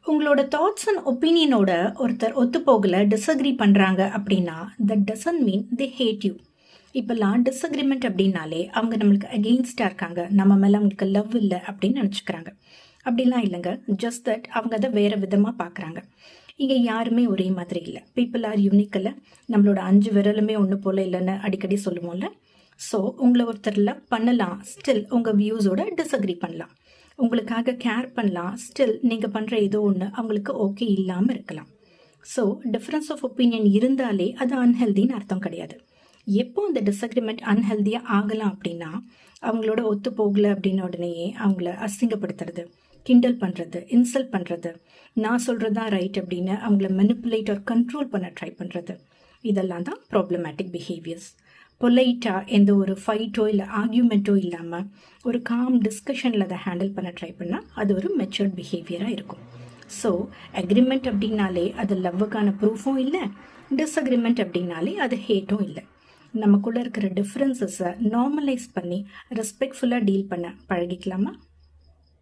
உங்களோட thoughts and ஒப்பீனியனோட ஒருத்தர் ஒத்துப்போகலை disagree பண்ணுறாங்க அப்படின்னா that doesn't mean they hate you. இப்போல்லாம் டிஸ்அக்ரிமெண்ட் அப்படின்னாலே அவங்க நம்மளுக்கு அகெயின்ஸ்டாக இருக்காங்க, நம்ம மேலே அவங்களுக்கு லவ் இல்லை அப்படின்னு நினச்சிக்கிறாங்க. அப்படிலாம் இல்லைங்க, ஜஸ்ட் தட் அவங்க அதை வேறு விதமாக பார்க்குறாங்க. இங்கே யாருமே ஒரே மாதிரி இல்லை, பீப்புள் ஆர் யூனிக்கில். நம்மளோட 5 விரலுமே ஒன்று போல் இல்லைன்னு அடிக்கடி சொல்லுவோம்ல. ஸோ உங்களை ஒருத்தர் லவ் பண்ணலாம், ஸ்டில் உங்கள் வியூஸோட டிஸ்அக்ரி பண்ணலாம். உங்களுக்காக கேர் பண்ணலாம், ஸ்டில் நீங்கள் பண்ணுற ஏதோ ஒன்று அவங்களுக்கு ஓகே இல்லாமல் இருக்கலாம். ஸோ டிஃப்ரென்ஸ் ஆஃப் ஒப்பீனியன் இருந்தாலே அது அன்ஹெல்தின்னு அர்த்தம் கிடையாது. எப்போ அந்த டிஸ்அக்ரிமெண்ட் அன்ஹெல்தியாக ஆகலாம் அப்படின்னா, அவங்களோட ஒத்து போகலை அப்படின்ன உடனேயே அவங்கள அசிங்கப்படுத்துறது, கிண்டல் பண்ணுறது, இன்சல்ட் பண்ணுறது, நான் சொல்கிறது தான் ரைட் அப்படின்னு அவங்கள மெனிப்புலேட் ஆர் கண்ட்ரோல் பண்ண ட்ரை பண்ணுறது, இதெல்லாம் தான் ப்ராப்ளமேட்டிக் பிஹேவியர்ஸ். பொலைட்டாக எந்த ஒரு ஃபைட்டோ இல்லை ஆர்கியூமெண்ட்டோ இல்லாமல் ஒரு காம் டிஸ்கஷனில் அதை ஹேண்டில் பண்ண ட்ரை பண்ணால் அது ஒரு மெச்சூர்ட் பிஹேவியராக இருக்கும். ஸோ அக்ரிமெண்ட் அப்படின்னாலே அது லவ்வுக்கான ப்ரூஃபும் இல்லை, டிஸ்அக்ரிமெண்ட் அப்படின்னாலே அது ஹேட்டும் இல்லை. நமக்குள்ளே இருக்கிற டிஃப்ரென்சஸை நார்மலைஸ் பண்ணி ரெஸ்பெக்ட்ஃபுல்லாக டீல் பண்ண பழகிக்கலாமா?